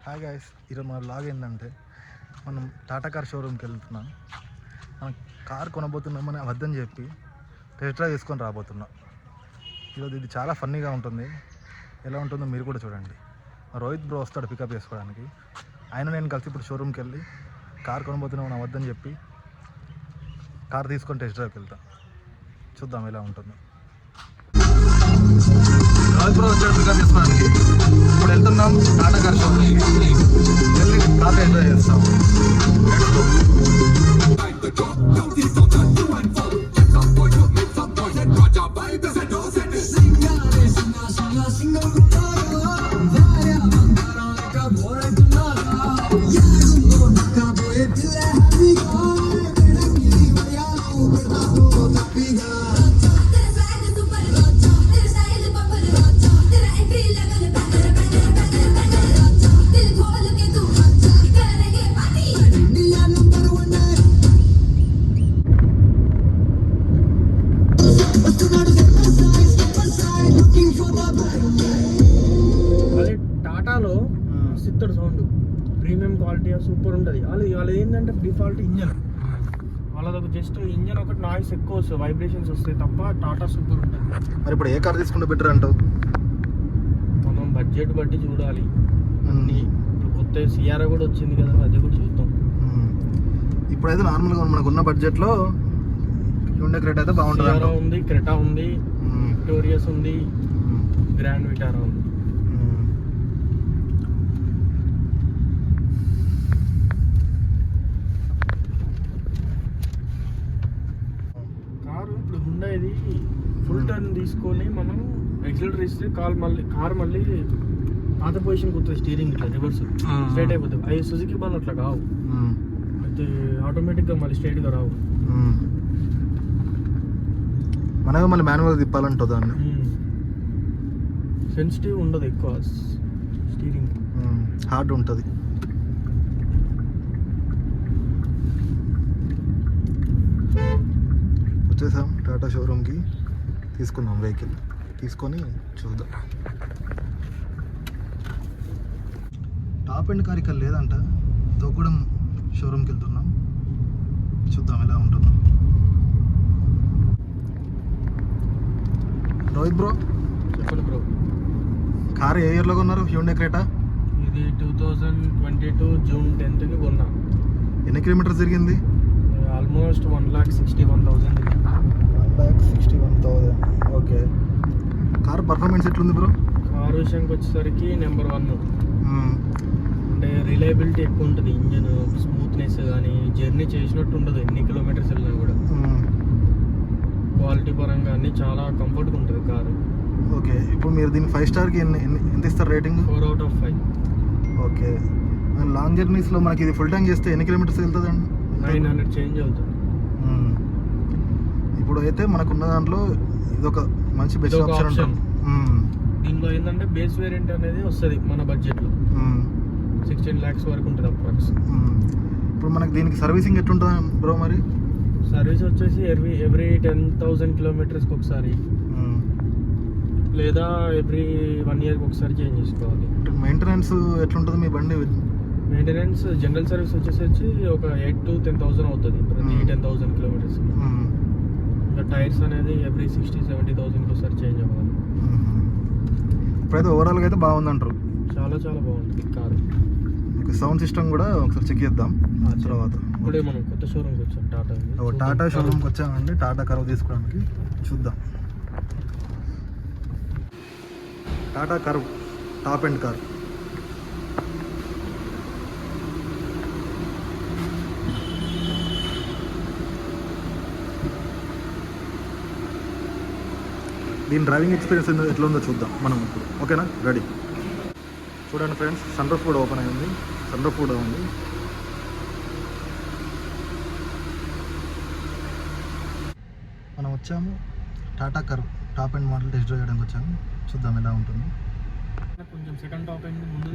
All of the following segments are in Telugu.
హాయ్ గాయస్, ఈరోజు మన బ్లాగ్ ఏంటంటే మనం టాటా కార్ షోరూమ్కి వెళ్తున్నాం. మనం కార్ కొనబోతున్నామని అబద్ధం చెప్పి టెస్ట్ డ్రైవ్ తీసుకొని రాబోతున్నాం. ఈరోజు ఇది చాలా ఫన్నీగా ఉంటుంది. ఎలా ఉంటుందో మీరు కూడా చూడండి. రోహిత్ బ్రో వస్తాడు పికప్ చేసుకోవడానికి. ఆయన నేను కలిసి ఇప్పుడు షోరూమ్కి వెళ్ళి కార్ కొనబోతున్నామని అబద్ధం చెప్పి కార్ తీసుకొని టెస్ట్ డ్రైవ్కి వెళ్తాం. చూద్దాం ఎలా ఉంటుందో. రోహిత్ బ్రో వచ్చాడు పికప్ చేసుకోవడానికి. ఇప్పుడు వెళ్తున్నాం టాటా కార్ షోరూమ్కి. వెళ్ళి కార్ టెస్ట్ డ్రైవ్ చేస్తాం. టాటాలో సిత్తడు సౌండ్ ప్రీమియం క్వాలిటీ సూపర్ ఉంటుంది. వాళ్ళు ఏంటంటే డిఫాల్ట్ ఇంజన్, వాళ్ళకి జస్ట్ ఇంజన్ ఒకటి నాయిస్ ఎక్కువ వస్తుంది, వైబ్రేషన్స్ వస్తాయి తప్ప టాటా సూపర్ ఉంటుంది. మరి ఇప్పుడు ఏ కార్ తీసుకుంటే బెటర్ అంటావు? మనం బడ్జెట్ బట్టి చూడాలి. అన్ని ఇప్పుడు కొత్త సిఆర్ఆ కూడా వచ్చింది కదా, అది కూడా చూద్దాం. ఇప్పుడైతే నార్మల్గా మనకు ఉన్న బడ్జెట్లో హ్యుండై క్రెటా అయితే బాగుంటుంది. సిఆర్ఆ ఉంది, క్రెటా ఉంది, విక్టోరియస్ ఉంది, గ్రాండ్ విటారా ఉంది. కారు ఇప్పుడు హుండాయిది ఫుల్ టర్న్ తీసుకొని మనం ఎక్సిలరేటర్ ఇస్తే కార్ మళ్ళీ పాత పొజిషన్కి వస్తుంది. స్టీరింగ్ ఇట్లా రివర్స్ స్ట్రైట్ అయిపోతుంది. అవి సుజుకి బండ్ అట్లా కావు, అయితే ఆటోమేటిక్గా మళ్ళీ స్ట్రైట్గా రావు. మనమే మళ్ళీ మాన్యువల్గా తిప్పాలంటుంది. దాన్ని సెన్సిటివ్ ఉండదు ఎక్కువ, స్టీరింగ్ హార్డ్ ఉంటుంది. వచ్చేసాం టాటా షోరూమ్కి. తీసుకున్నాం వెహికల్, తీసుకొని చూద్దాం. టాప్ ఎండ్ కార్ ఇక్కడ లేదంట, తోకూడెం షోరూమ్కి వెళ్తున్నాం. చూద్దాం ఎలా ఉంటుందో. రోహిత్ బ్రో చెప్పండి బ్రో, కార్ ఏ ఇయర్లో కొన్నారు? హ్యుండై క్రెటా ఇది 2022 జూన్ 10th కొన్నా. ఎన్ని కిలోమీటర్స్ తిరిగింది? ఆల్మోస్ట్ 1,61,000. 1,61,000. ఓకే. కార్ పర్ఫార్మెన్స్ ఎట్లుంది బ్రో? కార్ విషయానికి వచ్చేసరికి నెంబర్ 1. అంటే రిలయబిలిటీ ఎక్కువ ఉంటుంది. ఇంజన్ స్మూత్నెస్ కానీ జర్నీ చేసినట్టు ఉండదు, ఎన్ని కిలోమీటర్స్ వెళ్ళినా కూడా. క్వాలిటీ పరంగా అన్ని చాలా కంఫర్ట్గా ఉంటుంది కారు. ఓకే. ఇప్పుడు మీరు దీన్ని 5 స్టార్కి ఎంత ఇస్తారు rating? 4 out of 5. Okay. Long జర్నీస్లో మనకి ఇది ఫుల్ ట్యాంక్ చేస్తే ఎన్ని కిలోమీటర్స్ వెళ్తుంది అండి? 900 చేంజ్ అవుతుంది. ఇప్పుడు అయితే మనకున్న దాంట్లో ఇదొక మంచి బెస్ట్ ఆప్షన్ ఉంటుంది. దీనిలో ఏంటంటే బేస్ వేరియంట్ అనేది వస్తుంది మన బడ్జెట్లో. 16 lakhs వరకు ఉంటుంది అప్రాక్స్. ఇప్పుడు మనకి దీనికి సర్వీసింగ్ ఎట్లుంటుంది బ్రో? మరి సర్వీస్ వచ్చేసి ఎవ్రీ 10,000 కిలోమీటర్స్కి ఒకసారి, లేదా ఎవ్రీ 1 yearకి ఒకసారి చేంజ్ చేసుకోవాలి. మెయింటెనెన్స్ ఎట్లుంటుంది మీ బండి? మెయింటెనెన్స్ జనరల్ సర్వీస్ వచ్చేసి ఒక 8,000 to 10,000 అవుతుంది ప్రతి 10,000 కిలోమీటర్స్. ఇంకా టైర్స్ అనేది ఎవ్రీ 60,000-70,000కి ఒకసారి చేంజ్ అవ్వాలి. ఇప్పుడైతే ఓవరాల్గా అయితే బాగుందంటారు. చాలా చాలా బాగుంటుంది కారు. సౌండ్ సిస్టమ్ కూడా ఒకసారి చెక్ చేద్దాం తర్వాత. ఇప్పుడే మనం కొత్త షోరూమ్కి వచ్చాం, టాటా షోరూమ్కి వచ్చామండి టాటా కార్ తీసుకోవడానికి. చూద్దాం. Tata car top end car. దీని డ్రైవింగ్ ఎక్స్పీరియన్స్ ఎట్లా ఉందో చూద్దాం మనం ఇప్పుడు. ఓకేనా? రెడీ. చూడండి ఫ్రెండ్స్, సన్ రూఫ్ కూడా ఓపెన్ అయింది, సన్ రూఫ్ కూడా ఉంది. మనం వచ్చాము Tata car top end model test drive చేయడానికి వచ్చాము. చూద్దాం ఎలా ఉంటుంది. కొంచెం సెకండ్ టాప్ ఎండ్ ముందు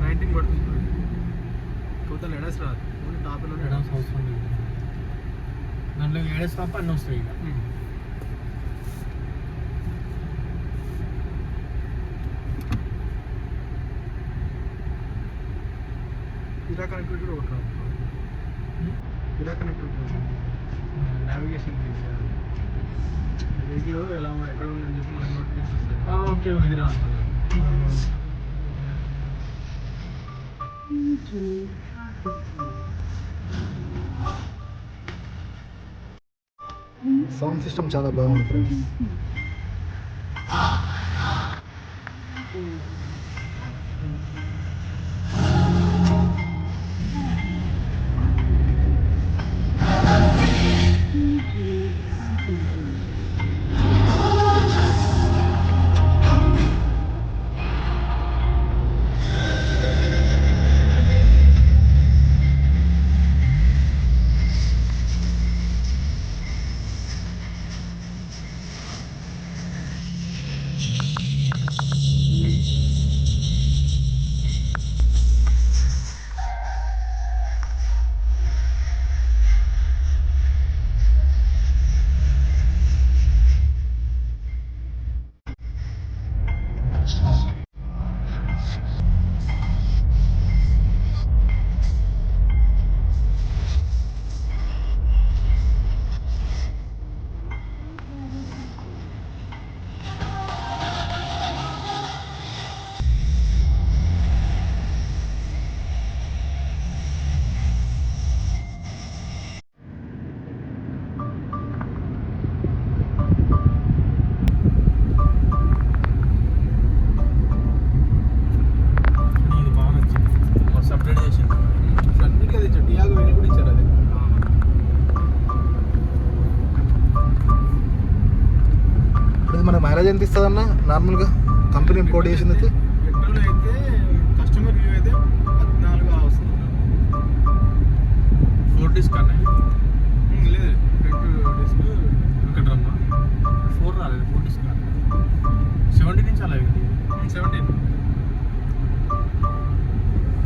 రైటింగ్ పడుతుంది. టోటల్ ఎడాస్ రాదు, ఓన్లీ టాప్ ఎండ్ ఎడాస్ అవసరం లేదు. దాంట్లో ఏడేసి తప్ప అన్నీ వస్తాయి ఇక. ఇలా కనెక్టివిటీ కూడా ఒకటి ఇలా కనెక్టివిటీ నావిగేషన్ వెహికల్ ఎలా ఎక్కడ ఉందని చెప్పి మనకి నోటిఫికేషన్ వస్తుంది. ఓకే ఇది రా సౌండ్ సిస్టమ్ చాలా బాగుంది ఫ్రెండ్స్. మన మైలేజ్ ఎంత ఇస్తుంది అన్న నార్మల్గా కంపెనీ కోడ్ చేసింది అయితే? పెట్రోల్ అయితే కస్టమర్ వ్యూ అయితే 14 వస్తుంది. 4 డిస్క్ అన్నాయి లేదు ఫ్రంట్ డిస్క్ ఇంకా డ్రమ్ 4 రాలేదు 4 డిస్క్ 17 నుంచి అలా 17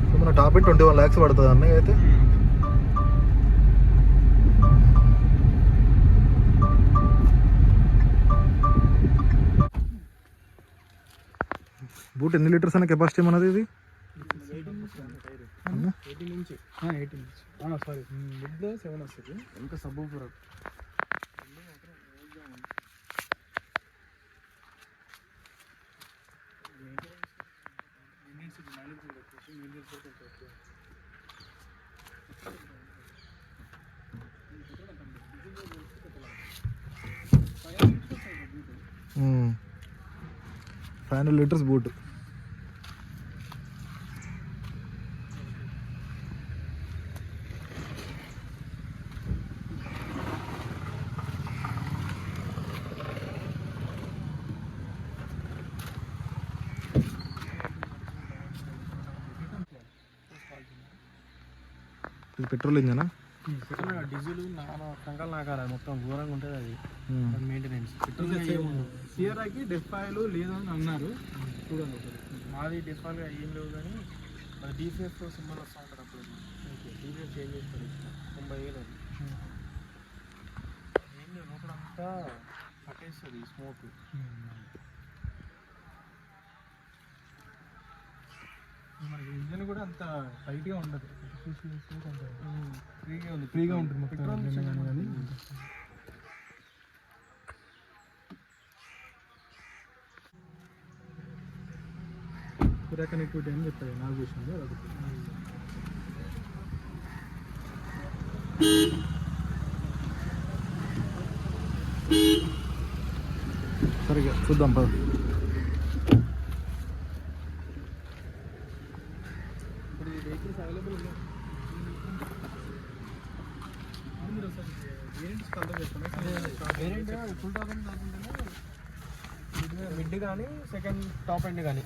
సో మన టాప్ 21 lakhs పడుతుంది అన్న అయితే. బూట్ ఎన్ని లీటర్స్ అన్న కెపాసిటీ మనది ఇది? 18 నుంచి సారీ మిడ్లో 7 వస్తుంది ఇంకా సబ్బు పూర $500 లీటర్స్ బూట్. ఇది పెట్రోల్ ఇంజనా? డీజిల్ కంకాలు నాకాలి మొత్తం ఘోరంగా ఉంటుంది అది మెయింటెనెన్స్. సియరాకి డెఫాయిల్ లేదని అన్నారు చూడండి. మాది డెఫాయిల్ ఏం లేవు కానీ మరి డీఫీఎఫ్ సింబల్ వస్తూ ఉంటారు అప్పుడు. డీఫీఎఫ్ చేంజ్ చేస్తారు 90,000 అది ఏం లేదు లోపలంతా పట్టేస్తుంది స్మోక్. మనకి ఇంజన్ కూడా అంత టైట్గా ఉండదు ఫ్రీగా ఉంటుంది మొత్తం కానీ. కనెక్టివిటీ అని చెప్పారు నావిగేషన్ సరిగా చూద్దాం పద. ఇప్పుడు ఈ వెహికల్స్ అవైలబుల్ ఉన్నాయి. వేరియంట్ ఫుల్ టాప్ ఎండ్ కాకుండా మిడ్ కానీ సెకండ్ టాప్ ఎండ్ కానీ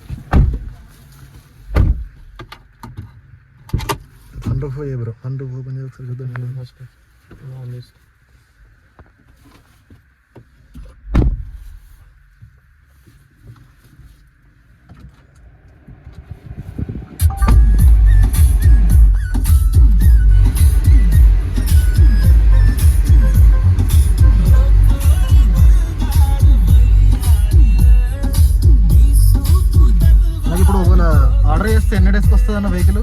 అండర్ బ్రో అండర్ ఓపెన్ చేసి ఒకసారి చూద్దాం ఫస్ట్. డేస్కి వస్తుంది అన్న వెహికల్?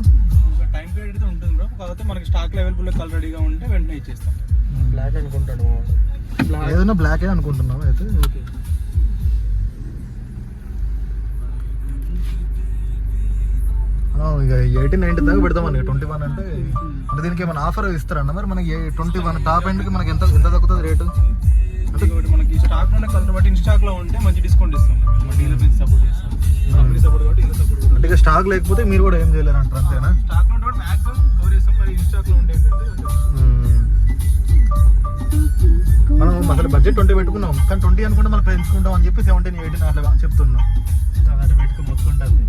ఒక టైం పీరియడ్ అయితే ఉంటుంది బ్రో, కాకపోతే మనకి స్టాక్లో అవైలబుల్ కలర్ రెడీగా ఉంటే వెంటనే ఇచ్చేస్తాం. బ్లాక్ అనుకుంటాడు బ్లాక్. ఏదైనా బ్లాకే అనుకుంటున్నాం అయితే. ఓకే. ఇక 18-19 దాకా పెడతామని. 21 అంటే దీనికి ఏమైనా ఆఫర్ ఇస్తారన్న మరి మనకి? 21 టాప్ ఎండ్కి మనకి ఎంత తగ్గుతుంది రేటు? అంటే ఒకటి మనకి స్టాక్లోనే కలర్ బట్టి ఇన్ స్టాక్లో ఉంటే మంచి డిస్కౌంట్ ఇస్తాం. మన డీలర్ నుంచి సపోర్ట్ చేస్తాం, కంపెనీ సపోర్ట్ కాబట్టి డీలర్ సపోర్ట్ కూడా. అంటే ఇక స్టాక్ లేకపోతే మీరు కూడా ఏం చేయలేరు అంటారు అంతేనా? స్టాక్లో ఉంటే మ్యాక్సిమం కవర్ చేస్తాం, మరి ఇన్ స్టాక్లో ఉంటే ఏంటంటే మనం అసలు బడ్జెట్ 20 పెట్టుకున్నాం, కానీ 20 అనుకుంటే మనం పెంచుకుంటాం అని చెప్పి 17-18 అట్లా చెప్తున్నాం. అలా పెట్టుకో మొత్తుకుంటుంది.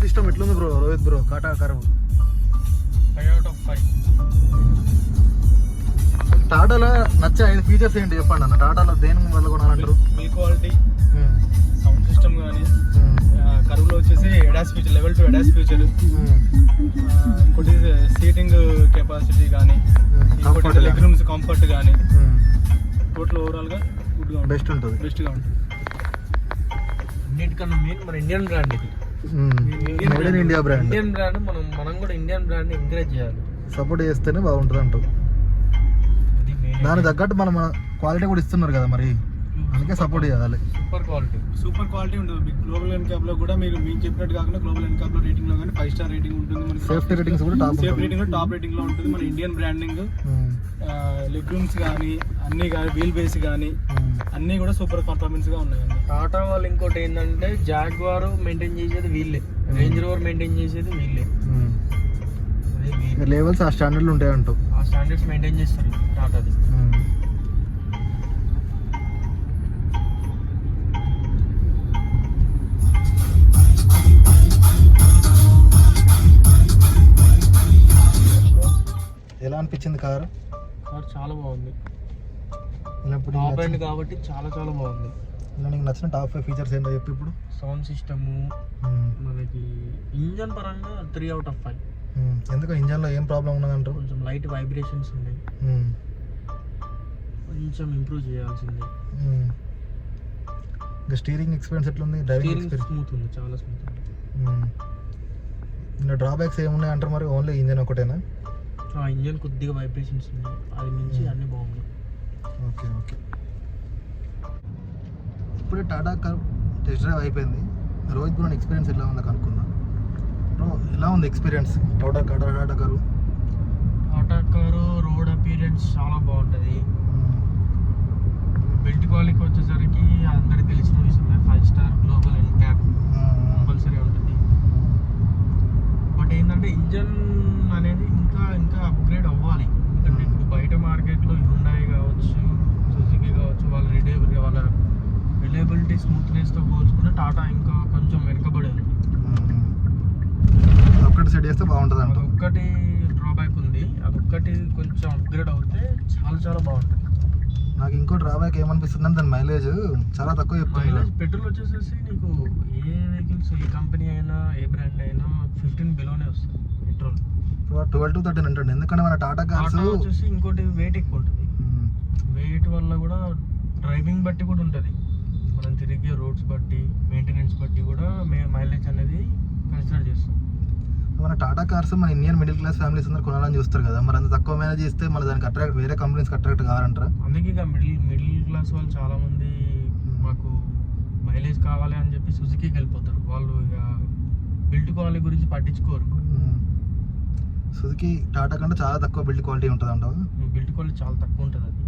సిస్టమ్ ఎట్లుంది bro Rohit bro? Tata car 5 out of 5. టాటాలో నచ్చే 5 ఫీచర్స్ ఏంటి చెప్పండి అన్న? టాటాలో దేని వల్ల కొనాలంటారు? బిల్ క్వాలిటీ, సౌండ్ సిస్టమ్ కానీ, కరువులో వచ్చేసి ADAS feature, level 2 ADAS feature, ఇంకోటి సీటింగ్ కెపాసిటీ కానీ, ఇంకోటి లెగ్ రూమ్స్ కంఫర్ట్ కానీ, టోటల్ ఓవరాల్గా గుడ్గా ఉంటుంది, బెస్ట్గా ఉంటుంది. అన్నిటికన్నా మెయిన్ మన ఇండియన్ బ్రాండ్ ఇది. India brand, Indian brand. మనం కూడా ఇండియన్ బ్రాండ్ ఎంకరేజ్ చేయాలి, సపోర్ట్ చేస్తేనే బాగుంటుంది అంటారు. దానికి తగ్గట్టు మన క్వాలిటీ కూడా ఇస్తున్నారు కదా మరి, అందుకే సపోర్ట్ చేయాలి. సూపర్ క్వాలిటీ ఉంటుంది. గ్లోబల్ ఎన్క్యాప్ లో కూడా మీరు చెప్పినట్టు కాకుండా గ్లోబల్ ఎన్క్యాప్ లో రేటింగ్ లో కానీ 5 స్టార్ రేటింగ్ ఉంటుంది. మనకి సేఫ్టీ రేటింగ్స్ కూడా టాప్ రేటింగ్ లో ఉంటుంది. మన ఇండియన్ బ్రాండింగ్, లెగ్ రూమ్స్ కానీ అన్ని కానీ, వీల్ బేస్ కానీ అన్నీ కూడా సూపర్ పర్ఫార్మెన్స్ గా ఉన్నాయండి. టాటా వాళ్ళు ఇంకోటి ఏంటంటే జాగ్వార్ మెయింటైన్ చేసేది వీళ్ళే, రేంజ్ రోవర్ మెయింటైన్ చేసేది వీళ్ళే. లెవెల్స్ ఆ స్టాండర్డ్లు ఉంటాయంటూ, ఆ స్టాండర్డ్స్ మెయింటైన్ చేస్తారు టాటాది. ఎలా అనిపించింది కారు? కార్ చాలా బాగుంది, టాప్ ఎండ్ కాబట్టి చాలా చాలా బాగుంది. ఇలా నీకు నచ్చిన టాప్ 5 ఫీచర్స్ ఏంటో చెప్పి ఇప్పుడు. సౌండ్ సిస్టము, మనకి ఇంజన్ పరంగా 3 out of 5. ఎందుకు ఇంజన్లో ఏం ప్రాబ్లం ఉన్నదంటారు? కొంచెం లైట్ వైబ్రేషన్స్ ఉన్నాయి, కొంచెం ఇంప్రూవ్ చేయాల్సిందే. ఇంకా స్టీరింగ్ ఎక్స్పీరియన్స్ ఎట్లుంది? డ్రైవింగ్ ఎక్స్పీరియన్స్ స్మూత్ ఉంది, చాలా స్మూత్ ఉంది. ఇంకా డ్రాబ్యాక్స్ ఏమున్నాయి అంటారు మరి? ఓన్లీ ఇంజన్ ఒకటేనా? ఇంజన్ కొద్దిగా వైబ్రేషన్స్ ఉన్నాయి, అది మించి అన్నీ బాగున్నాయి. Okay okay. ఇప్పుడే టాటా కార్ టెస్ట్ డ్రైవ్ అయిపోయింది. రోహిత్ బ్రో ఎక్స్పీరియన్స్ ఎలా ఉందో కనుక్కుందాం. బ్రో ఎలా ఉంది experience Tata car? Tata car road appearance చాలా బాగుంటుంది. బిల్ట్ క్వాలిటీ వచ్చేసరికి అందరికి తెలిసిన విషయమే, 5 స్టార్ గ్లోబల్ ఎన్క్యాప్ కంపల్సరీ ఉంటుంది. బట్ ఏంటంటే ఇంజన్ అనేది ఇంకా ఇంకా అప్గ్రేడ్ అవ్వాలి. ఎందుకంటే ఇప్పుడు బయట మార్కెట్లో హ్యుండాయ్ కావచ్చు, సుజుకి కావచ్చు, వాళ్ళ రిలయబిలిటీ స్మూత్నెస్తో పోల్చుకుంటే టాటా ఇంకా కొంచెం వెనుకబడి ఉంది. ఒక్కటి సెట్ చేస్తే బాగుంటుంది అంట. ఒక్కటి డ్రాబ్యాక్ ఉంది, అదొక్కటి కొంచెం అప్గ్రేడ్ అవుతే చాలా చాలా బాగుంటుంది. నాకు ఇంకో డ్రాబ్యాక్ ఏమనిపిస్తుంది అంటే దాని మైలేజ్ చాలా తక్కువ చెప్తుంది. మైలేజ్ పెట్రోల్ వచ్చేసేసి నీకు ఏ వెహికల్స్, ఏ కంపెనీ అయినా, ఏ బ్రాండ్ అయినా 15 బిలోనే వస్తుంది పెట్రోల్. 12 to 13 ఉంటుంది. ఎందుకంటే మన టాటా కార్స్ వచ్చేసి ఇంకోటి వెయిట్ ఎక్కువ ఉంటుంది. వెయిట్ వల్ల కూడా డ్రైవింగ్ బట్టి కూడా ఉంటుంది, మనం తిరిగే పర్ఫార్మెన్స్ బట్టి మెయింటెనెన్స్ బట్టి కూడా మేము మైలేజ్ అనేది కన్సిడర్ చేస్తాం. మన టాటా కార్స్ మన ఇండియన్ మిడిల్ క్లాస్ ఫ్యామిలీస్ అందరూ కొనాలని చూస్తారు కదా, మరి అంత తక్కువ మైలేజ్ ఇస్తే మళ్ళీ దానికి అట్రాక్ట్ వేరే కంపెనీస్కి అట్రాక్ట్ కావాలంటారా? అందుకే ఇక మిడిల్ క్లాస్ వాళ్ళు చాలామంది మాకు మైలేజ్ కావాలి అని చెప్పి సుజుకీకి వెళ్ళిపోతారు. వాళ్ళు ఇక బిల్డ్ క్వాలిటీ గురించి పట్టించుకోరు. సుజుకి టాటా కంటే చాలా తక్కువ బిల్డ్ క్వాలిటీ ఉంటుంది అంటావు? బిల్డ్ క్వాలిటీ చాలా తక్కువ ఉంటుంది. అది